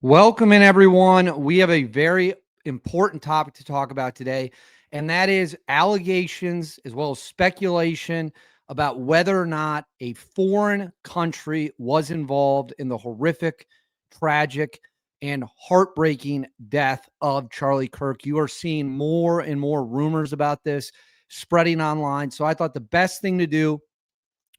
Welcome in, everyone. We have a very important topic to talk about today, and that is allegations as well as speculation about whether or not a foreign country was involved in the horrific, tragic, and heartbreaking death of Charlie Kirk. You are seeing more and more rumors about this spreading online. So I thought the best thing to do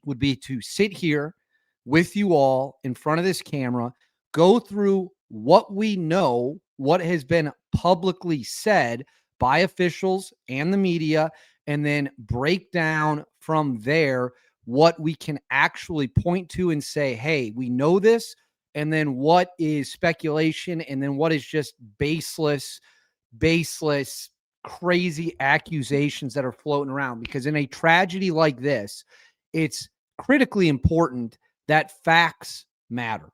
would be to sit here with you all in front of this camera, go through what we know, what has been publicly said by officials and the media, and then break down from there what we can actually point to and say, hey, we know this, and then what is speculation, and then what is just baseless, crazy accusations that are floating around. Because in a tragedy like this, it's critically important that facts matter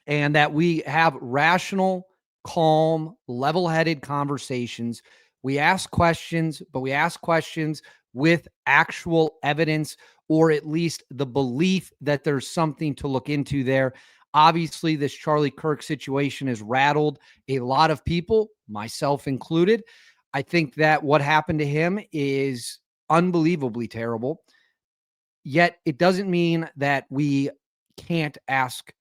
and that we have rational, calm, level-headed conversations. We ask questions, but we ask questions with actual evidence, or at least the belief that there's something to look into there. Obviously, this Charlie Kirk situation has rattled a lot of people, myself included. I think that what happened to him is unbelievably terrible. Yet it doesn't mean that we can't ask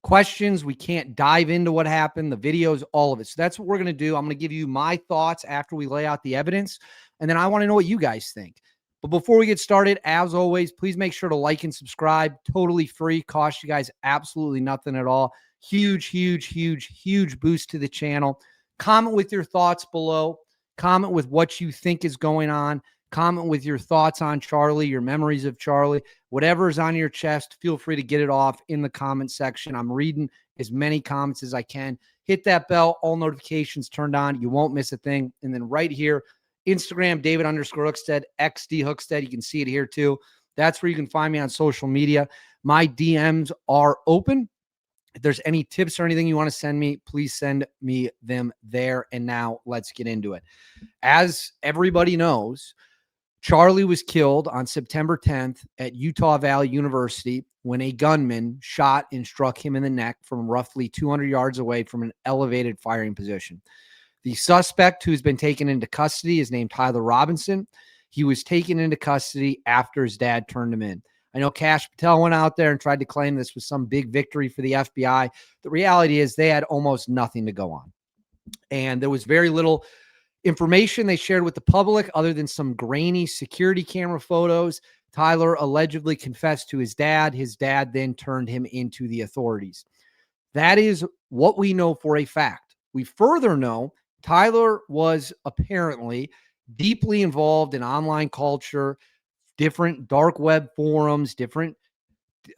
questions. We can't dive into what happened, the videos, all of it. So that's what we're going to do. I'm going to give you my thoughts after we lay out the evidence. And then I want to know what you guys think. But before we get started, as always, please make sure to like and subscribe. Totally free. Cost you guys absolutely nothing at all. Huge boost to the channel. Comment with your thoughts below. Comment with what you think is going on. Comment with your thoughts on Charlie, your memories of Charlie, whatever is on your chest. Feel free to get it off in the comment section. I'm reading as many comments as I can. Hit that bell, all notifications turned on. You won't miss a thing. And then right here, Instagram, David_Hookstead, XD Hookstead. You can see it here too. That's where you can find me on social media. My DMs are open. If there's any tips or anything you want to send me, please send me them there. And now let's get into it. As everybody knows, Charlie was killed on September 10th at Utah Valley University when a gunman shot and struck him in the neck from roughly 200 yards away from an elevated firing position. The suspect, who's been taken into custody, is named Tyler Robinson. He was taken into custody after his dad turned him in. I know Kash Patel went out there and tried to claim this was some big victory for the FBI. The reality is they had almost nothing to go on. And there was very little information they shared with the public other than some grainy security camera photos. Tyler allegedly confessed to his dad. His dad then turned him into the authorities. That is what we know for a fact. We further know Tyler was apparently deeply involved in online culture, different dark web forums, different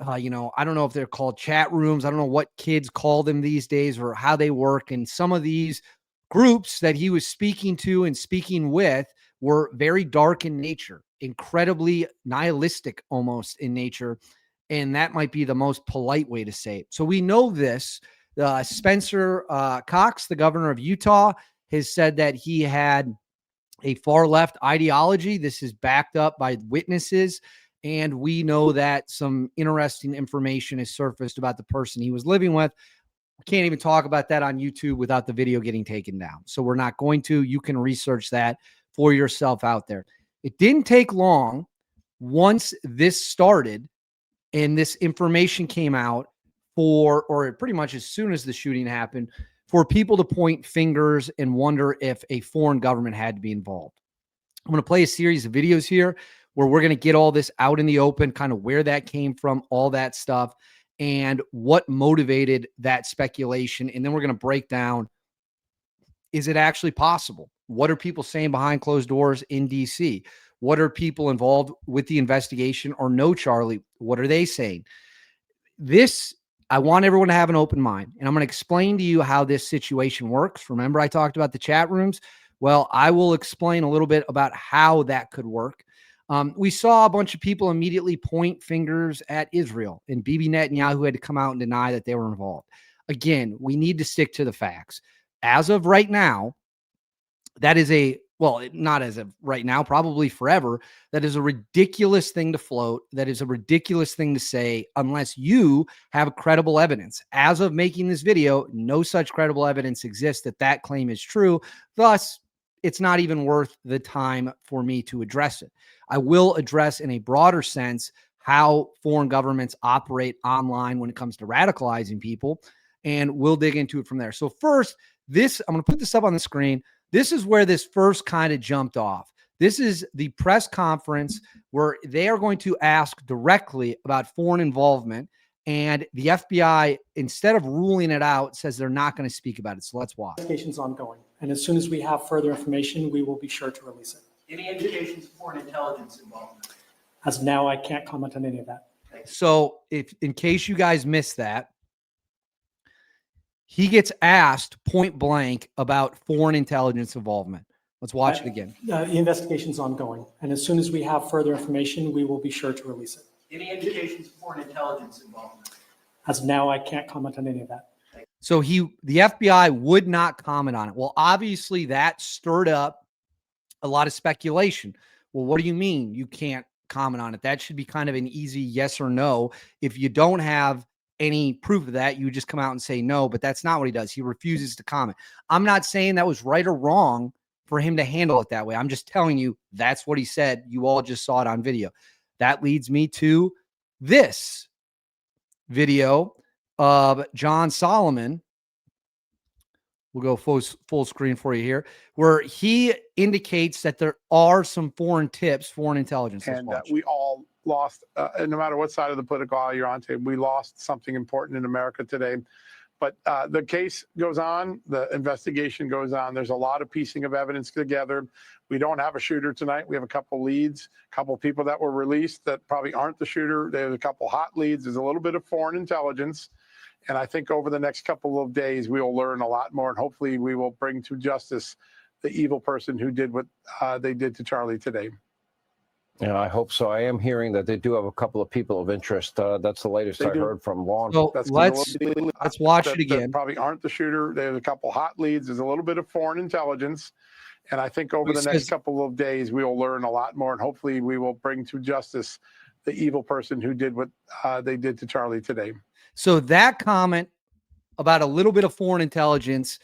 I don't know if they're called chat rooms. I don't know what kids call them these days or how they work. And some of these groups that he was speaking to and speaking with were very dark in nature, incredibly nihilistic almost in nature. And that might be the most polite way to say it. So we know this. Spencer Cox, the governor of Utah, has said that he had a far left ideology. This is backed up by witnesses. And we know that some interesting information is surfaced about the person he was living with. We can't even talk about that on YouTube without the video getting taken down. So we're not going to. You can research that for yourself out there. It didn't take long once this started and this information came out or pretty much as soon as the shooting happened, for people to point fingers and wonder if a foreign government had to be involved. I'm going to play a series of videos here where we're going to get all this out in the open, kind of where that came from, all that stuff, and what motivated that speculation. And then we're going to break down, is it actually possible? What are people saying behind closed doors in DC? What are people involved with the investigation or no Charlie? What are they saying? I want everyone to have an open mind, and I'm going to explain to you how this situation works. Remember, I talked about the chat rooms. Well, I will explain a little bit about how that could work. We saw a bunch of people immediately point fingers at Israel, and Bibi Netanyahu had to come out and deny that they were involved. Again, we need to stick to the facts. As of right now, that is a well, not as of right now, probably forever. That is a ridiculous thing to float. That is a ridiculous thing to say unless you have credible evidence. As of making this video, no such credible evidence exists that that claim is true. Thus, it's not even worth the time for me to address it. I will address in a broader sense how foreign governments operate online when it comes to radicalizing people, and we'll dig into it from there. So first, I'm going to put this up on the screen. This is where this first kind of jumped off. This is the press conference where they are going to ask directly about foreign involvement. And the FBI, instead of ruling it out, says they're not going to speak about it. So let's watch. Investigation's ongoing. And as soon as we have further information, we will be sure to release it. Any indications of foreign intelligence involvement? As of now, I can't comment on any of that. So if, in case you guys missed that, he gets asked point blank about foreign intelligence involvement. Let's watch it again. The investigation's ongoing. And as soon as we have further information, we will be sure to release it. Any indications of foreign intelligence involvement? As of now, I can't comment on any of that. So the FBI would not comment on it. Well, obviously that stirred up a lot of speculation. Well, what do you mean you can't comment on it? That should be kind of an easy yes or no. If you don't have any proof of that, you just come out and say no, but that's not what he does. He refuses to comment. I'm not saying that was right or wrong for him to handle it that way. I'm just telling you that's what he said. You all just saw it on video. That leads me to this video of John Solomon. We'll go full screen for you here, where he indicates that there are some foreign tips, foreign intelligence. And we all lost, no matter what side of the political aisle you're on, we lost something important in America today. But the case goes on, the investigation goes on. There's a lot of piecing of evidence together. We don't have a shooter tonight. We have a couple leads, a couple people that were released that probably aren't the shooter. There's a couple hot leads. There's a little bit of foreign intelligence. And I think over the next couple of days, we will learn a lot more. And hopefully we will bring to justice the evil person who did what they did to Charlie today. Yeah, I hope so. I am hearing that they do have a couple of people of interest. That's the latest I heard from law enforcement. So let's watch it again. That probably aren't the shooter. There's a couple hot leads. There's a little bit of foreign intelligence. And I think over the next couple of days, we will learn a lot more. And hopefully we will bring to justice the evil person who did what they did to Charlie today. So that comment about a little bit of foreign intelligence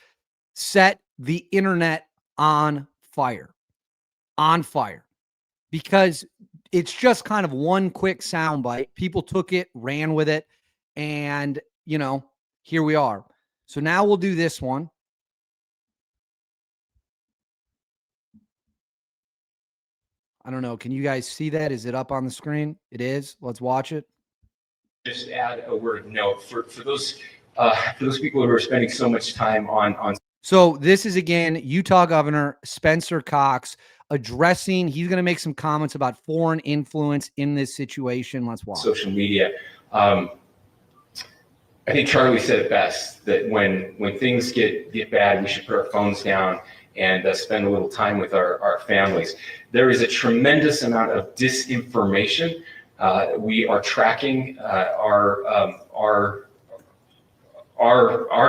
set the internet on fire, because it's just kind of one quick soundbite. People took it, ran with it, and, you know, here we are. So now we'll do this one. I don't know. Can you guys see that? Is it up on the screen? It is. Let's watch it. Just add a word note for those people who are spending so much time on. So this is, again, Utah Governor Spencer Cox addressing. He's going to make some comments about foreign influence in this situation. Let's watch. Social media. I think Charlie said it best, that when things get bad, we should put our phones down and spend a little time with our families. There is a tremendous amount of disinformation. We are tracking our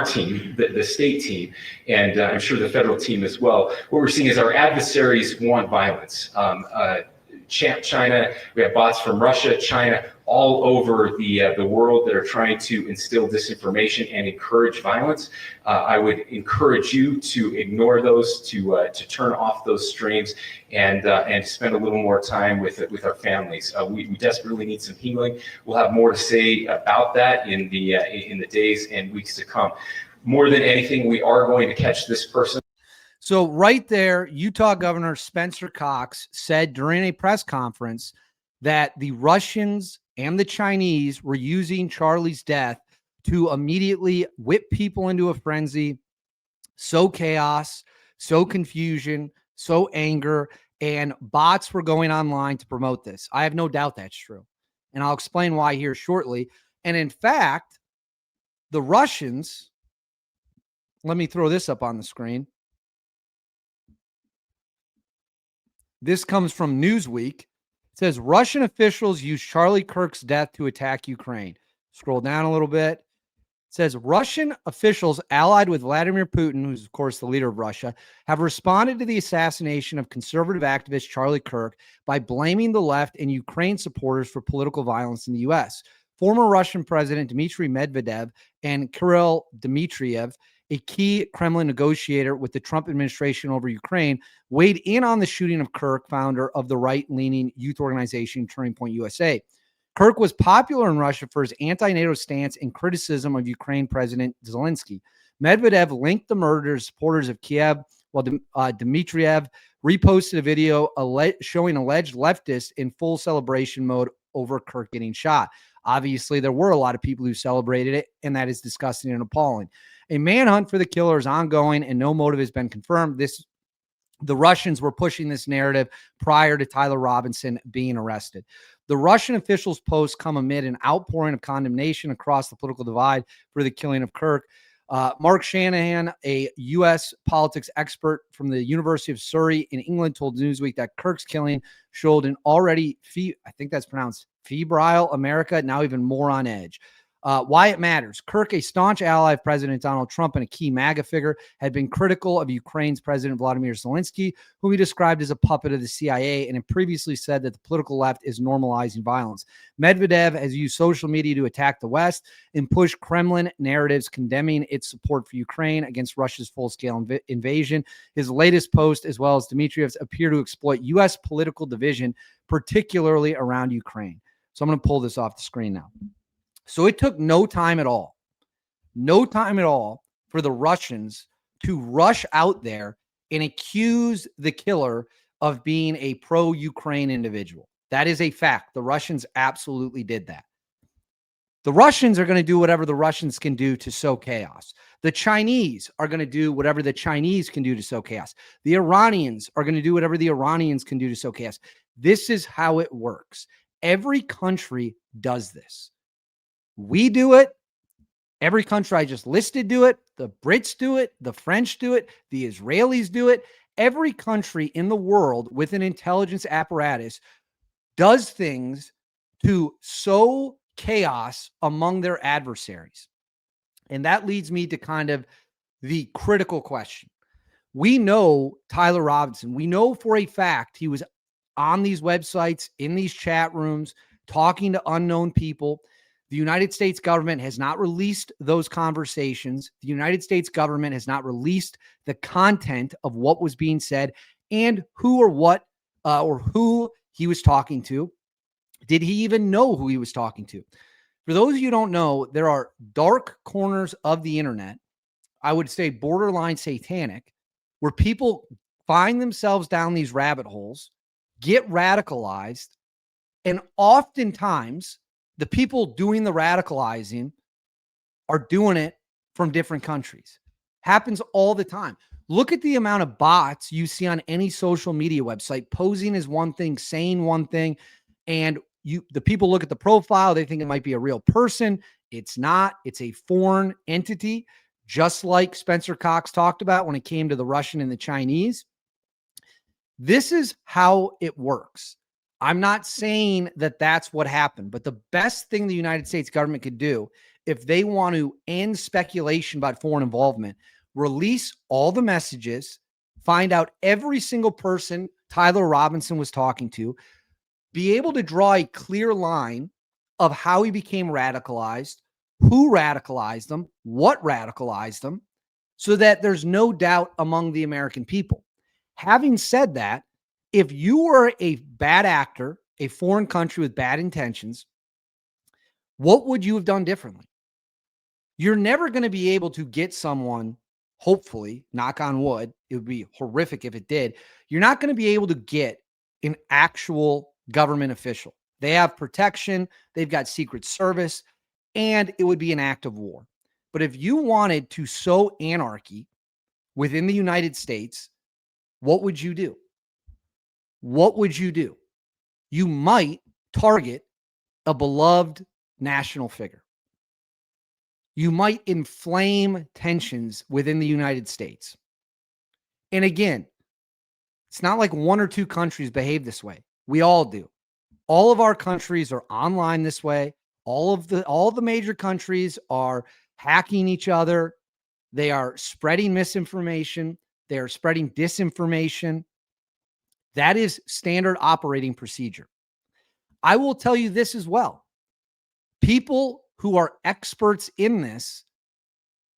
team, the state team, and I'm sure the federal team as well. What we're seeing is our adversaries want violence. China, we have bots from Russia, China, all over the world that are trying to instill disinformation and encourage violence. I would encourage you to ignore those, to turn off those streams, and spend a little more time with our families. We desperately need some healing. We'll have more to say about that in the days and weeks to come. More than anything, we are going to catch this person. So right there, Utah Governor Spencer Cox said during a press conference that the Russians and the Chinese were using Charlie's death to immediately whip people into a frenzy, sow chaos, sow confusion, sow anger, and bots were going online to promote this. I have no doubt that's true. And I'll explain why here shortly. And in fact, the Russians, let me throw this up on the screen. This comes from Newsweek. It says Russian officials use Charlie Kirk's death to attack Ukraine. Scroll down a little bit. It says Russian officials allied with Vladimir Putin, who's of course the leader of Russia, have responded to the assassination of conservative activist Charlie Kirk by blaming the left and Ukraine supporters for political violence in the U.S. Former Russian President Dmitry Medvedev and Kirill Dmitriev, a key Kremlin negotiator with the Trump administration over Ukraine, weighed in on the shooting of Kirk, founder of the right-leaning youth organization Turning Point USA. Kirk was popular in Russia for his anti-NATO stance and criticism of Ukraine President Zelensky. Medvedev linked the murder to supporters of Kiev, while Dmitriev reposted a video showing alleged leftists in full celebration mode over Kirk getting shot. Obviously, there were a lot of people who celebrated it, and that is disgusting and appalling. A manhunt for the killer is ongoing, and no motive has been confirmed. The Russians were pushing this narrative prior to Tyler Robinson being arrested. The Russian officials' posts come amid an outpouring of condemnation across the political divide for the killing of Kirk. Mark Shanahan, a U.S. politics expert from the University of Surrey in England, told Newsweek that Kirk's killing showed an already, I think that's pronounced febrile America, now even more on edge. Why it matters. Kirk, a staunch ally of President Donald Trump and a key MAGA figure, had been critical of Ukraine's President Vladimir Zelensky, whom he described as a puppet of the CIA, and had previously said that the political left is normalizing violence. Medvedev has used social media to attack the West and push Kremlin narratives condemning its support for Ukraine against Russia's full-scale invasion. His latest post, as well as Dmitriev's, appear to exploit U.S. political division, particularly around Ukraine. So I'm going to pull this off the screen now. So it took no time at all for the Russians to rush out there and accuse the killer of being a pro-Ukraine individual. That is a fact. The Russians absolutely did that. The Russians are going to do whatever the Russians can do to sow chaos. The Chinese are going to do whatever the Chinese can do to sow chaos. The Iranians are going to do whatever the Iranians can do to sow chaos. This is how it works. Every country does this. We do it. Every country I just listed do it. The Brits do it. The French do it. The Israelis do it. Every country in the world with an intelligence apparatus does things to sow chaos among their adversaries. And that leads me to kind of the critical question. We know Tyler Robinson. We know for a fact he was on these websites, in these chat rooms, talking to unknown people. The United States government has not released those conversations. The United States government has not released the content of what was being said and who or what or who he was talking to. Did he even know who he was talking to? For those of you who don't know, there are dark corners of the internet, I would say borderline satanic, where people find themselves down these rabbit holes, get radicalized, and oftentimes the people doing the radicalizing are doing it from different countries. Happens all the time. Look at the amount of bots you see on any social media website posing as one thing, saying one thing, and the people look at the profile, they think it might be a real person. It's not. It's a foreign entity, just like Spencer Cox talked about when it came to the Russian and the Chinese. This is how it works. I'm not saying that that's what happened, but the best thing the United States government could do if they want to end speculation about foreign involvement, release all the messages, find out every single person Tyler Robinson was talking to, be able to draw a clear line of how he became radicalized, who radicalized them, what radicalized them, so that there's no doubt among the American people. Having said that, if you were a bad actor, a foreign country with bad intentions, what would you have done differently? You're never going to be able to get someone, hopefully, knock on wood, it would be horrific if it did. You're not going to be able to get an actual government official. They have protection, they've got Secret Service, and it would be an act of war. But if you wanted to sow anarchy within the United States, what would you do? What would you do? You might target a beloved national figure. You might inflame tensions within the United States. And again, it's not like one or two countries behave this way. We all do. All of our countries are online this way. All the major countries are hacking each other. They are spreading misinformation. They are spreading disinformation. That is standard operating procedure. I will tell you this as well. People who are experts in this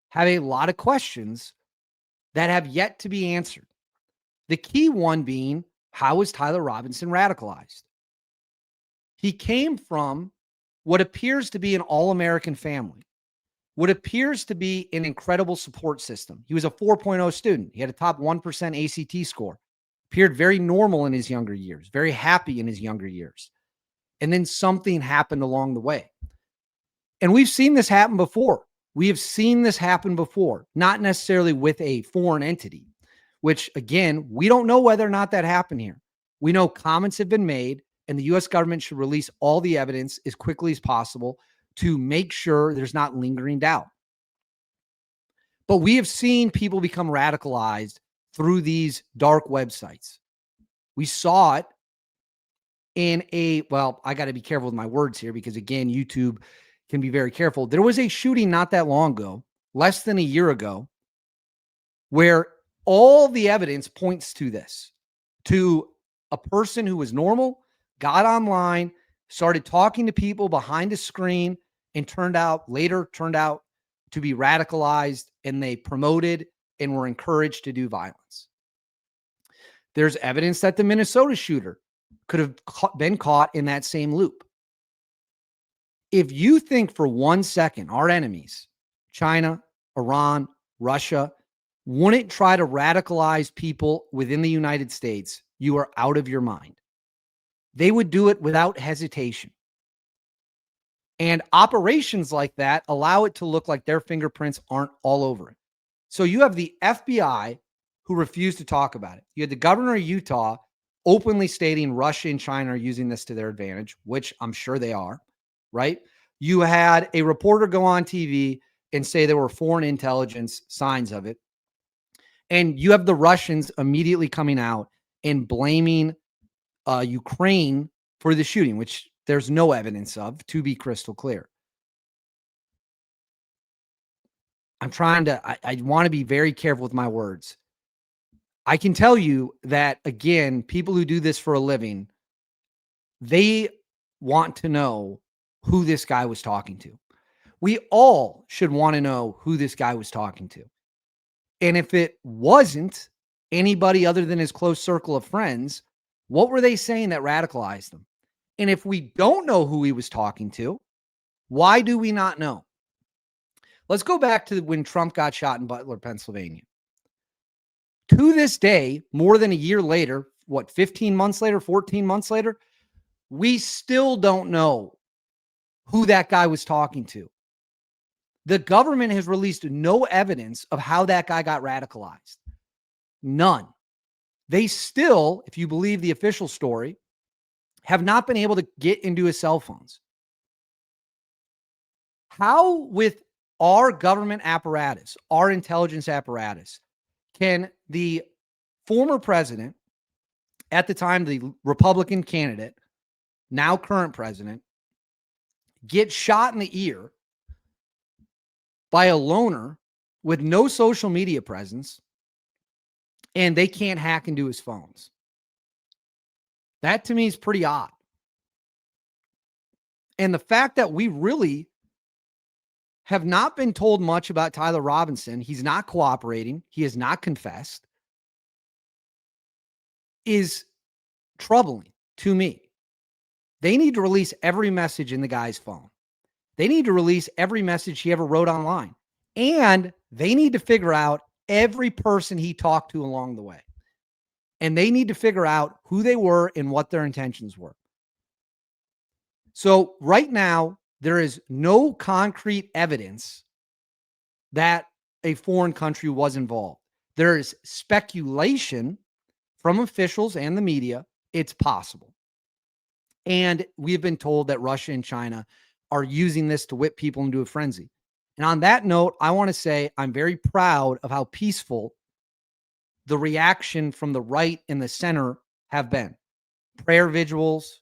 have a lot of questions that have yet to be answered. The key one being, how is Tyler Robinson radicalized? He came from what appears to be an all-American family, what appears to be an incredible support system. He was a 4.0 student. He had a top 1% ACT score, appeared very normal in his younger years, very happy in his younger years. And then something happened along the way. And we've seen this happen before. We have seen this happen before, not necessarily with a foreign entity, which, again, we don't know whether or not that happened here. We know comments have been made, and the U.S. government should release all the evidence as quickly as possible to make sure there's not lingering doubt. But we have seen people become radicalized through these dark websites. We saw it in I got to be careful with my words here because, again, YouTube can be very careful. There was a shooting not that long ago, less than a year ago, where all the evidence points to this, to a person who was normal, got online, started talking to people behind a screen, and later turned out to be radicalized, and they promoted and were encouraged to do violence. There's evidence that the Minnesota shooter could have been caught in that same loop. If you think for 1 second our enemies, China, Iran, Russia, wouldn't try to radicalize people within the United States, you are out of your mind. They would do it without hesitation. And operations like that allow it to look like their fingerprints aren't all over it. So you have the FBI who refused to talk about it. You had the governor of Utah openly stating Russia and China are using this to their advantage, which I'm sure they are, right? You had a reporter go on TV and say there were foreign intelligence signs of it. And you have the Russians immediately coming out and blaming Ukraine for the shooting, which there's no evidence of, to be crystal clear. I want to be very careful with my words. I can tell you that, again, people who do this for a living, they want to know who this guy was talking to. We all should want to know who this guy was talking to. And if it wasn't anybody other than his close circle of friends, what were they saying that radicalized them? And if we don't know who he was talking to, why do we not know? Let's go back to when Trump got shot in Butler, Pennsylvania. To this day, more than a year later, 15 months later, 14 months later, we still don't know who that guy was talking to. The government has released no evidence of how that guy got radicalized. None. They still, if you believe the official story, have not been able to get into his cell phones. How, with our government apparatus, our intelligence apparatus, can the former president, at the time the Republican candidate, now current president, get shot in the ear by a loner with no social media presence, and they can't hack into his phones? That to me is pretty odd. And the fact that we really have not been told much about Tyler Robinson, he's not cooperating, he has not confessed, is troubling to me. They need to release every message in the guy's phone. They need to release every message he ever wrote online. And they need to figure out every person he talked to along the way. And they need to figure out who they were and what their intentions were. So right now, there is no concrete evidence that a foreign country was involved. There is speculation from officials and the media. It's possible. And we've been told that Russia and China are using this to whip people into a frenzy. And on that note, I want to say I'm very proud of how peaceful the reaction from the right and the center have been. Prayer vigils,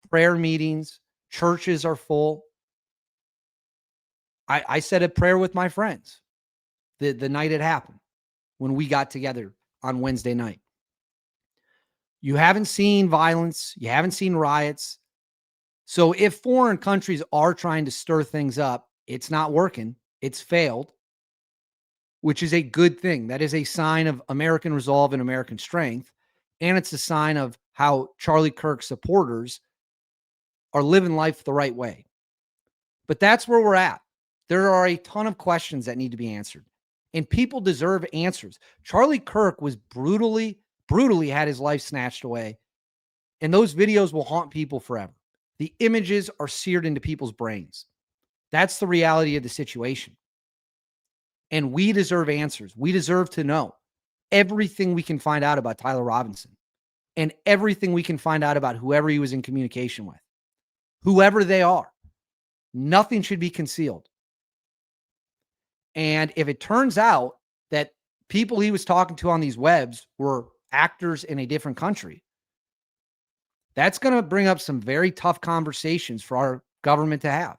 prayer meetings, churches are full. I said a prayer with my friends the night it happened when we got together on Wednesday night. You haven't seen violence. You haven't seen riots. So if foreign countries are trying to stir things up, it's not working. It's failed, which is a good thing. That is a sign of American resolve and American strength. And it's a sign of how Charlie Kirk supporters are living life the right way. But that's where we're at. There are a ton of questions that need to be answered, and people deserve answers. Charlie Kirk was brutally had his life snatched away, and those videos will haunt people forever. The images are seared into people's brains. That's the reality of the situation. And we deserve answers. We deserve to know everything we can find out about Tyler Robinson and everything we can find out about whoever he was in communication with, whoever they are. Nothing should be concealed. And if it turns out that people he was talking to on these webs were actors in a different country, that's going to bring up some very tough conversations for our government to have.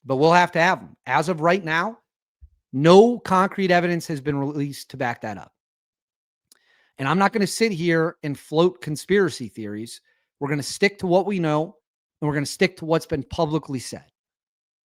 But we'll have to have them. As of right now, no concrete evidence has been released to back that up. And I'm not going to sit here and float conspiracy theories. We're going to stick to what we know, and we're going to stick to what's been publicly said.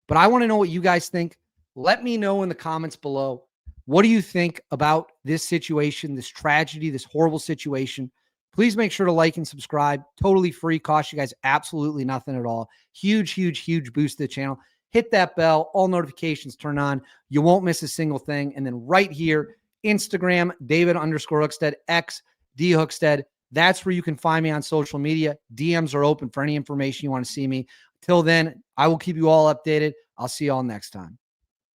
But I want to know what you guys think. Let me know in the comments below. What do you think about this situation, this tragedy, this horrible situation? Please make sure to like and subscribe. Totally free. Cost you guys absolutely nothing at all. Huge, huge, huge boost to the channel. Hit that bell. All notifications turn on. You won't miss a single thing. And then right here, Instagram, David_Hookstead, X, D Hookstead. That's where you can find me on social media. DMs are open for any information you want to see me. Till then, I will keep you all updated. I'll see you all next time.